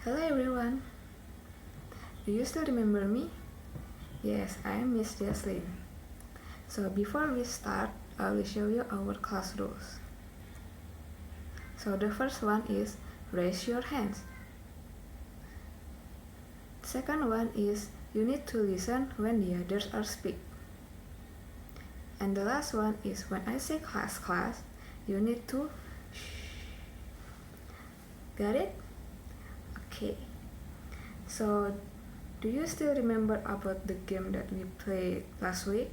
Hello everyone. Do you still remember me? Yes, I am Miss Jaslyn. So before we start, I will show you our class rules. So the first one is raise your hands. Second one is you need to listen when the others are speak. And the last one is when I say class, you need to shh. Got it? Okay. So, do you still remember about the game that we played last week?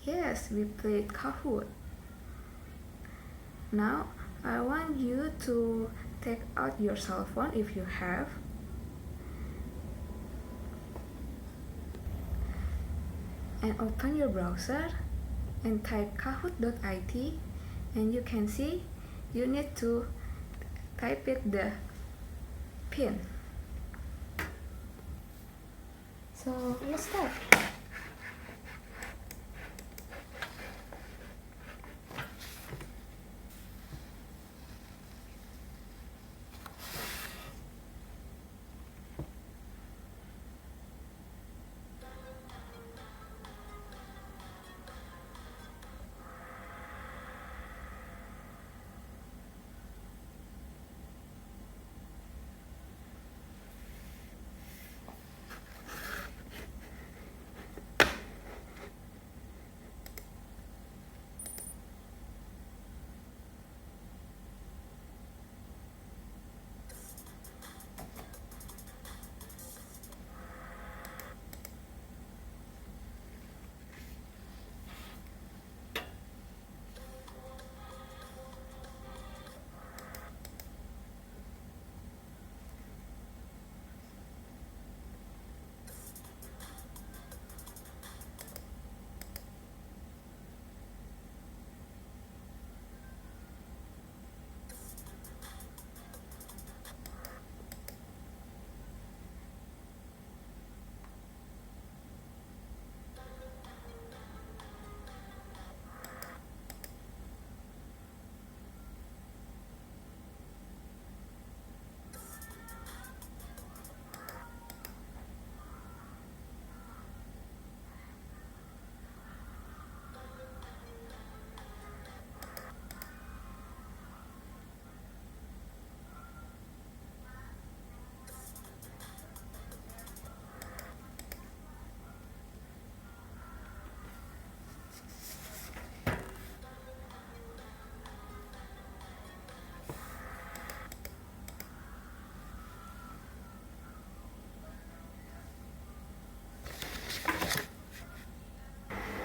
Yes, we played Kahoot. Now, I want you to take out your cell phone if you have. And open your browser and type kahoot.it, and you can see you need to type it the pin. So let's start.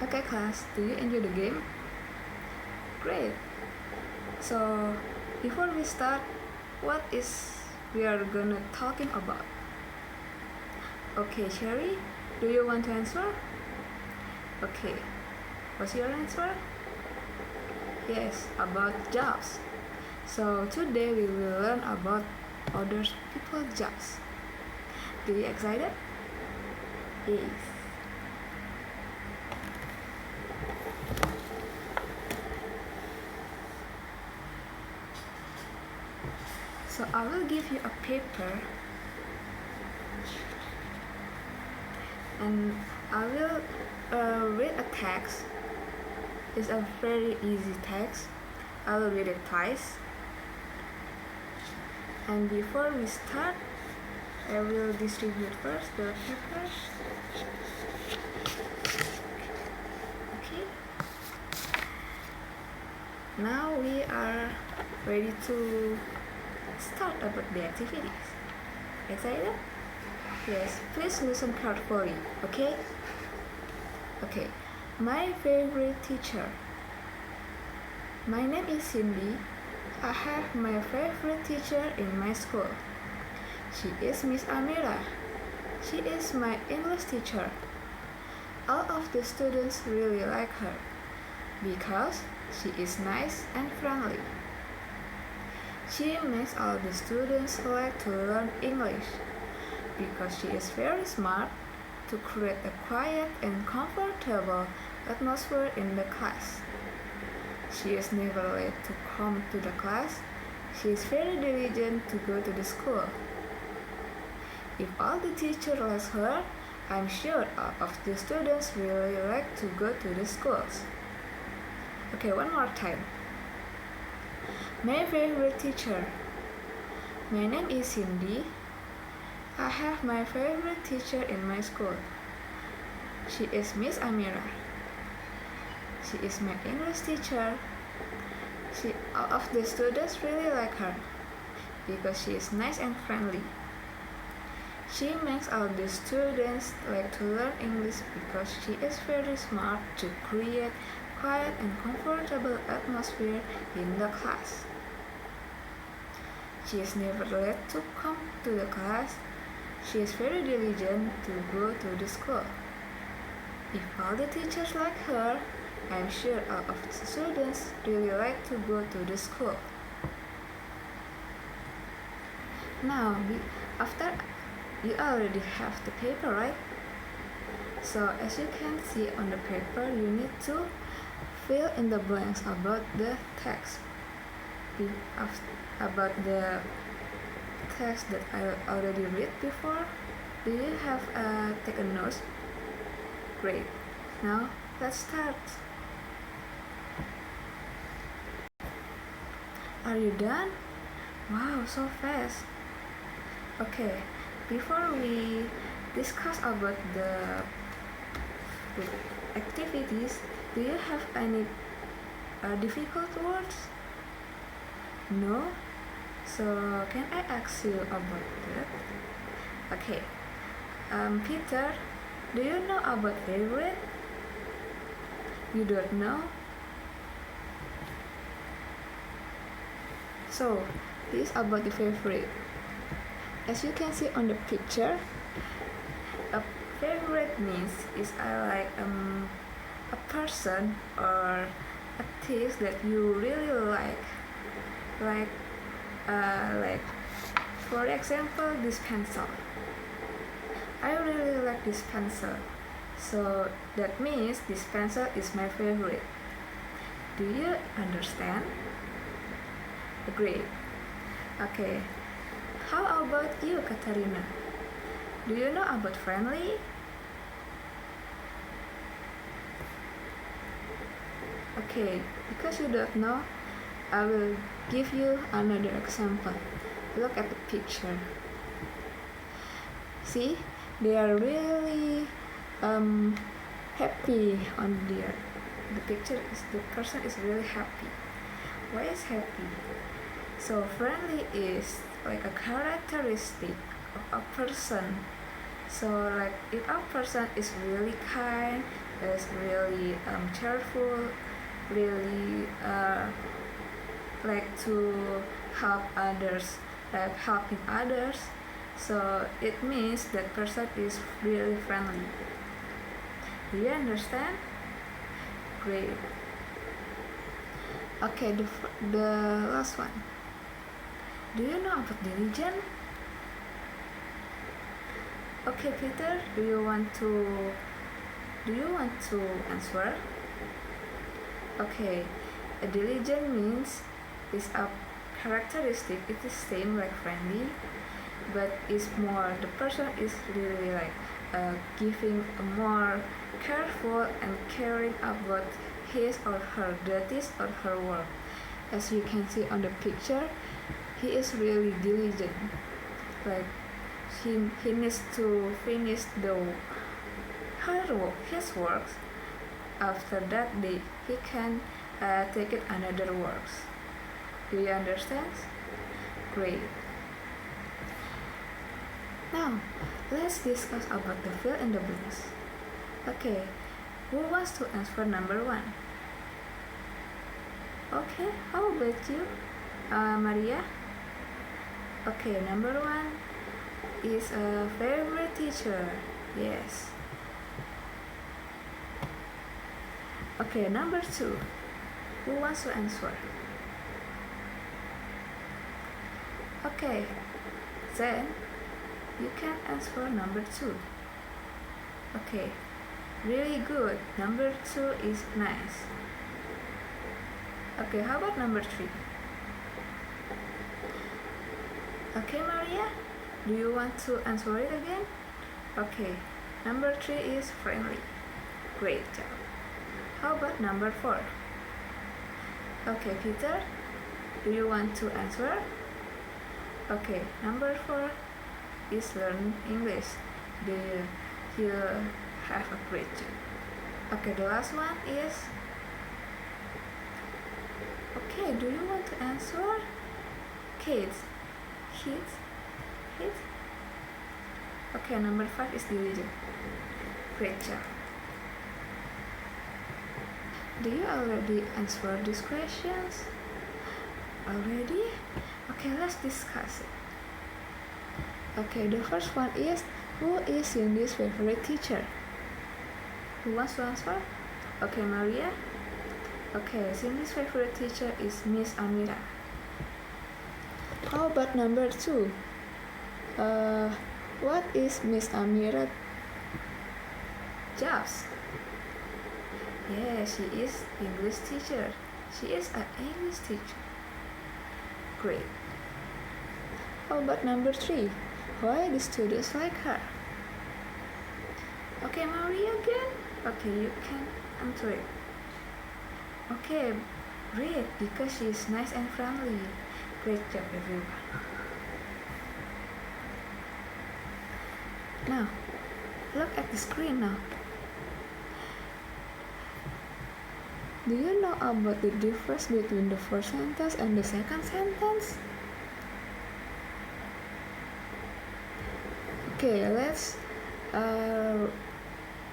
Okay class, do you enjoy the game? Great. So before we start, what is we are gonna talking about? Okay, Sherry, do you want to answer? Okay, what's your answer? Yes, about jobs. So today we will learn about other people's jobs. Do you excited? Yes. So I will give you a paper and I will read a text. It's a very easy text. I will read it twice. And before we start, I will distribute first the papers. Okay. Now we are ready to start about the activities. Excited? Yes, please listen carefully, okay? Okay, my favorite teacher. My name is Cindy. I have my favorite teacher in my school. She is Miss Amira. She is my English teacher. All of the students really like her because she is nice and friendly. She makes all the students like to learn English because she is very smart to create a quiet and comfortable atmosphere in the class. She is never late to come to the class She is very diligent to go to the school. If all the teachers like her, I'm sure all of the students really like to go to the schools. Okay, one more time. My favorite teacher. My name is Cindy. I have my favorite teacher in my school. She is Miss Amira. She is my English teacher. All of the students really like her because she is nice and friendly. She makes all the students like to learn English because she is very smart to create quiet and comfortable atmosphere in the class. She is never late to come to the class. She is very diligent to go to the school. If all the teachers like her, I'm sure all of the students really like to go to the school. Now, after you already have the paper, right? So as you can see on the paper, you need to fill in the blanks about the text. About the text that I already read before. Do you have taken notes? Great. Now let's start. Are you done? Wow, so fast. Okay, before we discuss about the activities, do you have any difficult words? No? So can I ask you about that? Okay. Peter, do you know about favorite? You don't know? So, this is about the favorite. As you can see on the picture, a favorite means is I like a person or a thing that you really like. Like for example, this pencil. I really like this pencil, so that means this pencil is my favorite. Do you understand? Great. Okay. How about you, Katarina? Do you know about friendly? Okay, because you don't know, I will give you another example. Look at the picture. See, they are really happy on there. The picture is the person is really happy. Why is happy? So friendly is like a characteristic of a person. So like if a person is really kind, is really cheerful, really like to help others, like helping others, so it means that person is really friendly. Do you understand? Great. Okay, the last one. Do you know about diligent? Okay, Peter, do you want to answer? Okay, a diligent means is a characteristic. It is same like friendly, but is more the person is really like giving a more careful and caring about his or her duties or her work. As you can see on the picture, he is really diligent. Like he needs to finish his works. After that, he can take it another works. Do you understand? Great. Now, let's discuss about the fill in the blanks. Okay, who wants to answer number 1? Okay, how about you, Maria? Okay, number 1 is a favorite teacher. Yes. Okay, number 2. Who wants to answer? Okay, then you can answer number 2. Okay, really good. Number 2 is nice. Okay, how about number 3? Okay, Maria, do you want to answer it again? Okay, number 3 is friendly. Great job. How about number 4? Okay, Peter, do you want to answer? Okay, number 4 is learn English. Do you have a great job? Okay, the last one is, okay, do you want to answer? Kids. Okay, number 5 is diligent. Great job. Do you already answer these questions? Already? Okay, let's discuss it. Okay, the first one is, who is Cindy's favorite teacher? Who wants to answer? Okay, Maria. Okay, Cindy's favorite teacher is Miss Amira. How about number 2? What is Miss Amira's job? Yes, she is English teacher. She is an English teacher. Great. How about number 3? Why the students like her? Okay, Maria again. Okay, you can answer it. Okay, great, because she is nice and friendly. Great job, everyone. Now, look at the screen now. Do you know about the difference between the first sentence and the second sentence? Okay, let's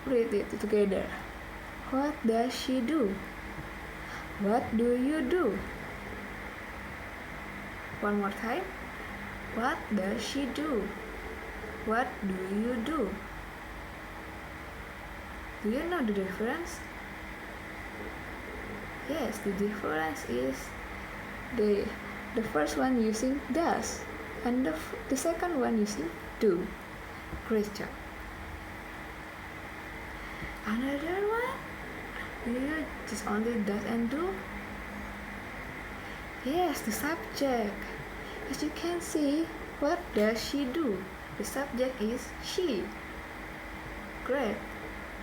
read it together. What does she do? What do you do? One more time. What does she do? What do you do? Do you know the difference? Yes, the difference is the first one using does and the second one using do. Great job. Another one? Do you just only does and do? Yes, the subject. As you can see, what does she do? The subject is she. Great.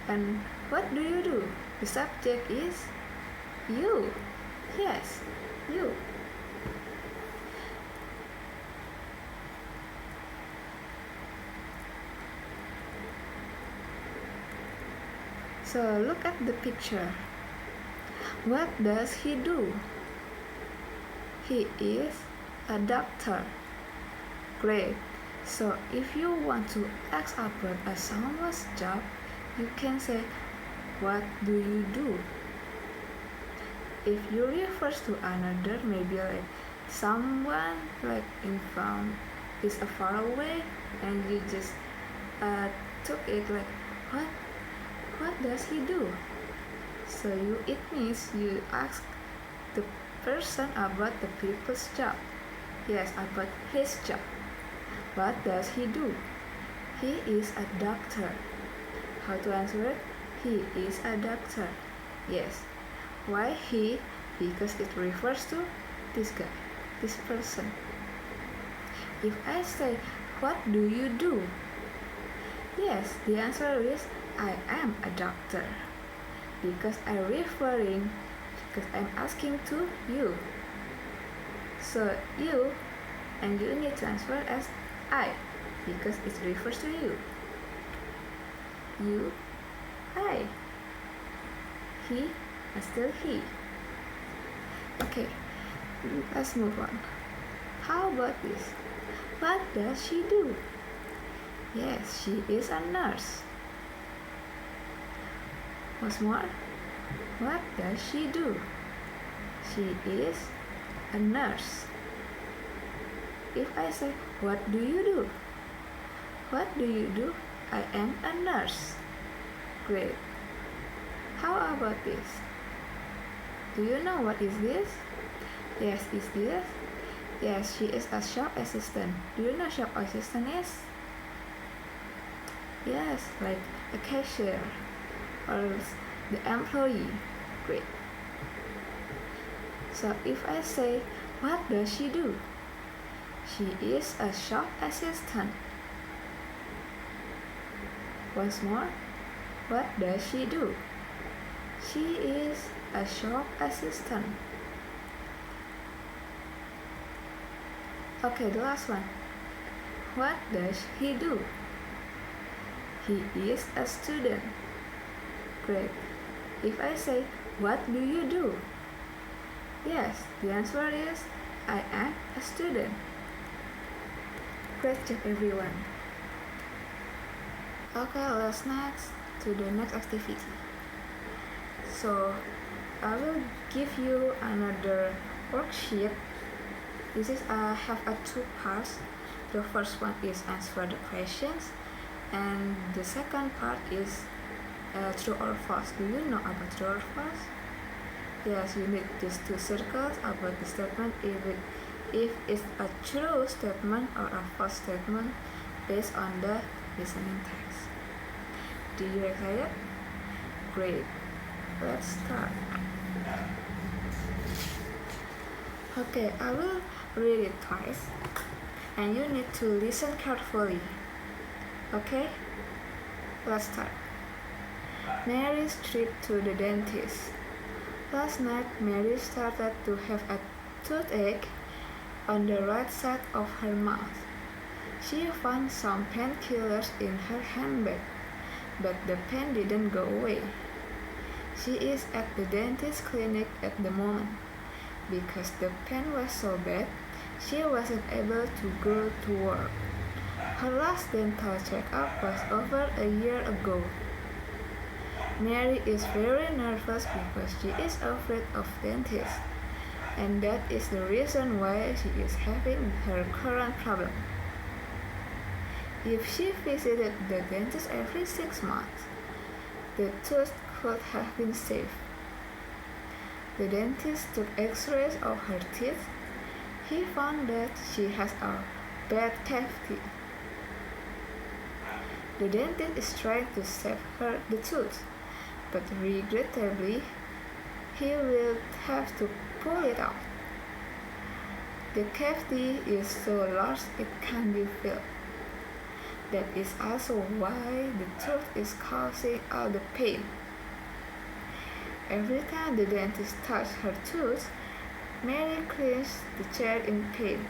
And what do you do? The subject is you. Yes, you. So look at the picture. What does he do? He is a doctor. Great. So if you want to ask about someone's job, you can say, what do you do? If you refer to another, maybe like someone like in front is far away, and you just took it like, what does he do? So it means you ask the person about the people's job. Yes, about his job. What does he do? He is a doctor. How to answer it? He is a doctor. Yes. Why he? Because it refers to this guy, this person. If I say, what do you do? Yes, the answer is, I am a doctor. Because I'm asking to you. So you, and you need to answer as I, because it refers to you. You, I. He, and still he. Okay, let's move on. How about this? What does she do? Yes, she is a nurse. Once more. What does she do? She is a nurse. If I say, what do you do? What do you do? I am a nurse. Great. How about this? Do you know what is this? Yes, is this? Yes, she is a shop assistant. Do you know what shop assistant is? Yes, like a cashier or the employee. Great. So if I say, what does she do? She is a shop assistant. Once more, what does she do? She is a shop assistant. Okay, the last one. What does he do? He is a student. Great. If I say, what do you do? Yes, the answer is, I am a student. Great job, everyone. Okay, let's next to the next activity. So, I will give you another worksheet. This is have a two parts. The first one is answer the questions, and the second part is true or false. Do you know about true or false? Yes, you need these two circles about the statement if it's a true statement or a false statement based on the listening text. Do you excited? Great. Let's start. Okay, I will read it twice, and you need to listen carefully. Okay? Let's start. Mary's trip to the dentist. Last night, Mary started to have a toothache on the right side of her mouth. She found some painkillers in her handbag, but the pain didn't go away. She is at the dentist clinic at the moment. Because the pain was so bad, she wasn't able to go to work. Her last dental checkup was over a year ago. Mary is very nervous because she is afraid of dentists, and that is the reason why she is having her current problem. If she visited the dentist every 6 months, the tooth could have been saved. The dentist took x-rays of her teeth. He found that she has a bad cavity. The dentist is trying to save her the tooth, but regrettably, he will have to pull it out. The cavity is so large it can't be filled. That is also why the tooth is causing all the pain. Every time the dentist touched her tooth, Mary clenched the chair in pain.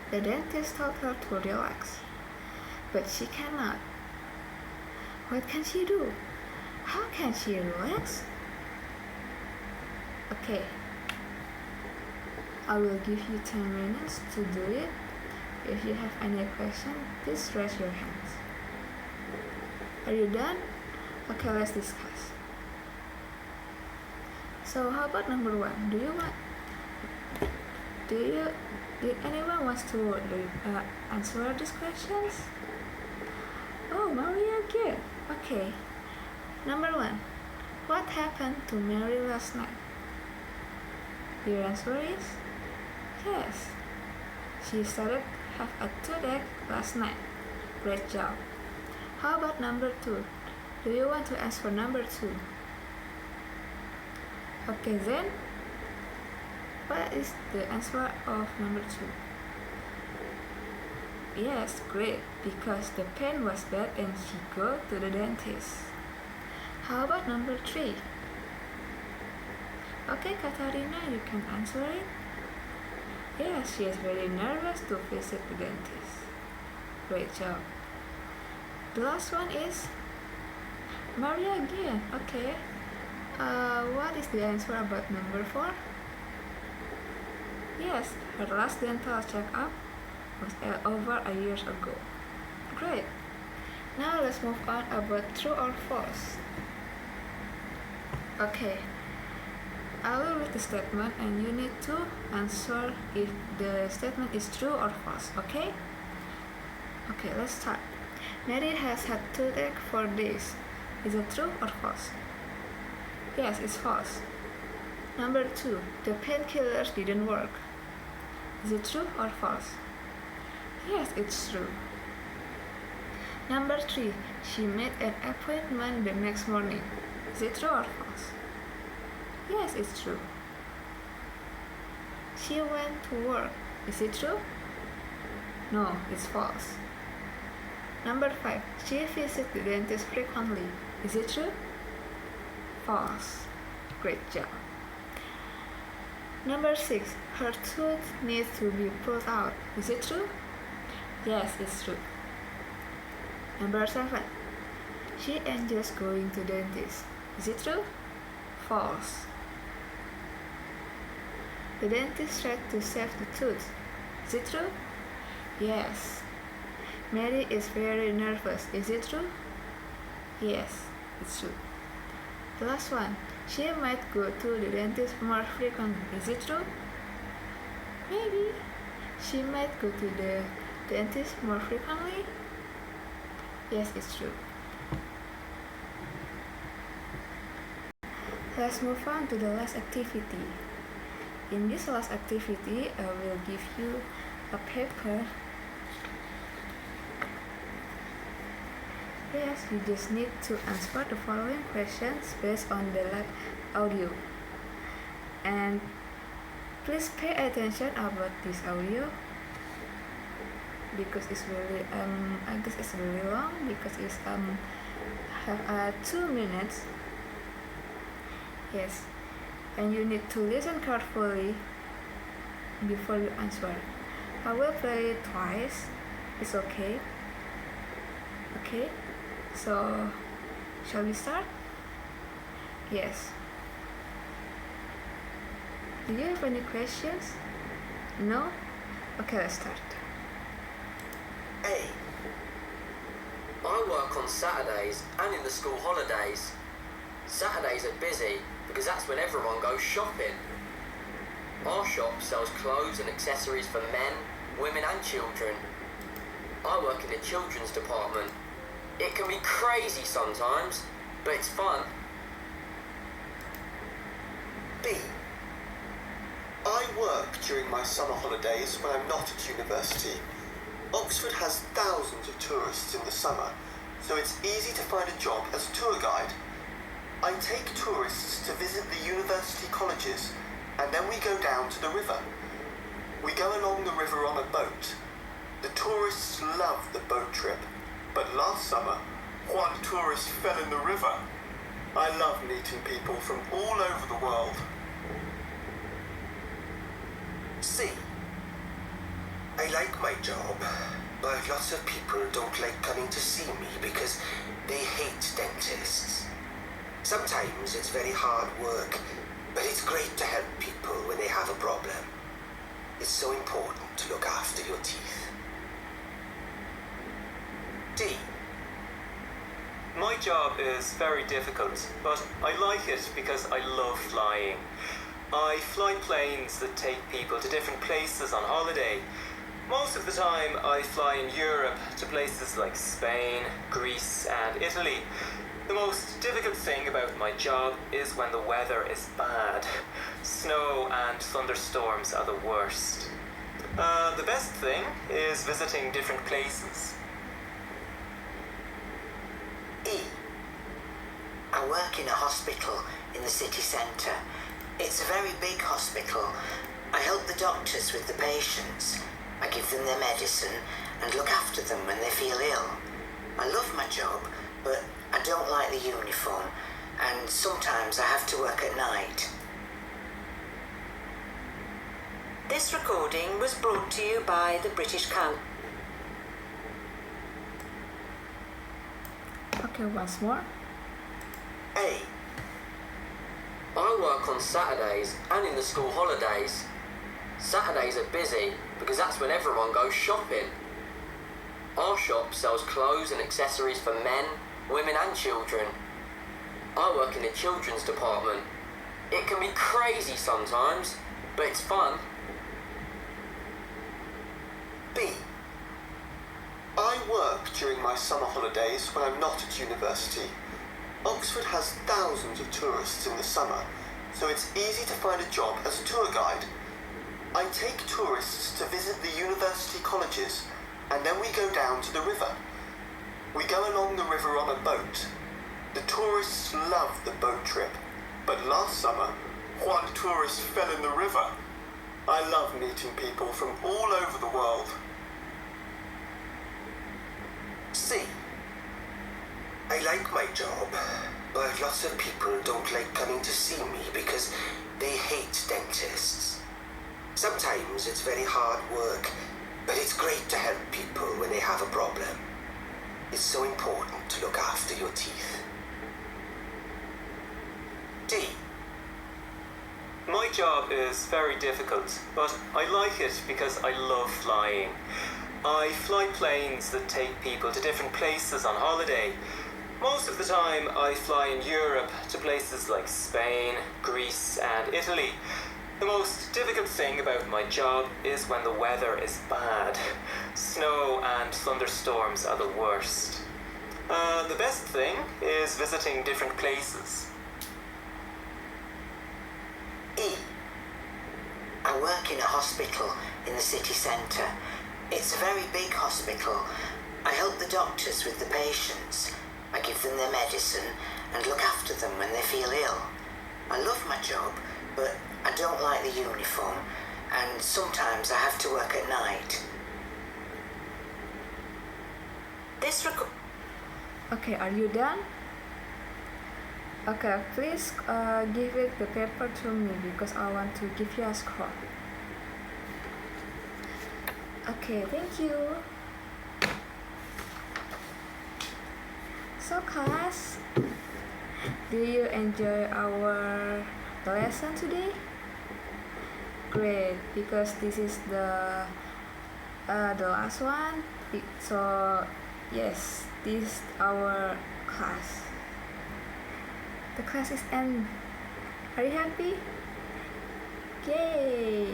The dentist told her to relax, but she cannot. What can she do? How can she relax? Okay, I will give you 10 minutes to do it. If you have any question, please raise your hands. Are you done? Okay, let's discuss. So how about number 1? Did anyone wants to answer these questions? Oh, Maria again. Okay. Number 1. What happened to Mary last night? Your answer is yes. She started to have a toothache last night. Great job. How about number 2? Do you want to answer number 2? Okay, then what is the answer of number 2? Yes, great, because the pain was bad and she go to the dentist. How about number 3? Okay, Katarina, you can answer it. Yes, she is very nervous to visit the dentist. Great job. The last one is Maria again. Okay. What is the answer about number 4? Yes, her last dental checkup was over a year ago. Great. Now let's move on about true or false. Okay. I will read the statement and you need to answer if the statement is true or false, okay? Okay, let's start. Mary has had toothache for days. Is it true or false? Yes, it's false. Number 2, the painkillers didn't work. Is it true or false? Yes, it's true. Number 3, she made an appointment the next morning. Is it true or false? Yes, it's true. She went to work. Is it true? No, it's false. Number 5. She visits the dentist frequently. Is it true? False. Great job. Number 6. Her tooth needs to be pulled out. Is it true? Yes, it's true. Number 7. She enjoys going to dentist. Is it true? False. The dentist tried to save the tooth. Is it true? Yes. Mary is very nervous. Is it true? Yes, it's true. The last one. She might go to the dentist more frequently. Is it true? Maybe. She might go to the dentist more frequently. Yes, it's true. Let's move on to the last activity. In this last activity, I will give you a paper. Yes, you just need to answer the following questions based on the live audio. And please pay attention about this audio because it's really I guess it's really long because it's have 2 minutes. Yes, and you need to listen carefully before you answer. I will play it twice. It's okay. Okay. So, shall we start? Yes. Do you have any questions? No? Okay, let's start. A. I work on Saturdays and in the school holidays. Saturdays are busy because that's when everyone goes shopping. Our shop sells clothes and accessories for men, women and children. I work in the children's department. It can be crazy sometimes, but it's fun. B. I work during my summer holidays when I'm not at university. Oxford has thousands of tourists in the summer, so it's easy to find a job as a tour guide. I take tourists to visit the university colleges, and then we go down to the river. We go along the river on a boat. The tourists love the boat trip, but last summer, one tourist fell in the river. I love meeting people from all over the world. C. I like my job, but lots of people don't like coming to see me because they hate dentists. Sometimes it's very hard work, but it's great to help people when they have a problem. It's so important to look after your teeth. D. My job is very difficult, but I like it because I love flying. I fly planes that take people to different places on holiday. Most of the time I fly in Europe to places like Spain, Greece and Italy. The most difficult thing about my job is when the weather is bad. Snow and thunderstorms are the worst. The best thing is visiting different places. E. I work in a hospital in the city centre. It's a very big hospital. I help the doctors with the patients. I give them their medicine and look after them when they feel ill. I love my job, but I don't like the uniform, and sometimes I have to work at night. This recording was brought to you by the British Council. Okay, once more. A. I work on Saturdays and in the school holidays. Saturdays are busy because that's when everyone goes shopping. Our shop sells clothes and accessories for men, women and children. I work in the children's department. It can be crazy sometimes, but it's fun. B. I work during my summer holidays when I'm not at university. Oxford has thousands of tourists in the summer, so it's easy to find a job as a tour guide. I take tourists to visit the university colleges, and then we go down to the river. We go along the river on a boat. The tourists love the boat trip, but last summer, one tourist fell in the river. I love meeting people from all over the world. C. I like my job, but lots of people don't like coming to see me because they hate dentists. Sometimes it's very hard work, but it's great to help people when they have a problem. It's so important to look after your teeth. D. My job is very difficult, but I like it because I love flying. I fly planes that take people to different places on holiday. Most of the time I fly in Europe to places like Spain, Greece and Italy. The most difficult thing about my job is when the weather is bad. Snow and thunderstorms are the worst. The best thing is visiting different places. E. I work in a hospital in the city centre. It's a very big hospital. I help the doctors with the patients. I give them their medicine and look after them when they feel ill. I love my job, but I don't like the uniform, and sometimes I have to work at night. Okay, are you done? Okay, please give it the paper to me because I want to give you a score. Okay, thank you. So class, do you enjoy our lesson today? Great, because this is the last one. So yes, this is our class. The class is end. Are you happy? Yay!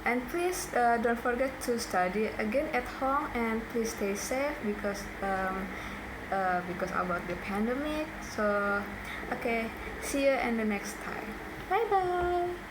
And please don't forget to study again at home, and please stay safe because about the pandemic. So okay, see you in the next time. Bye bye.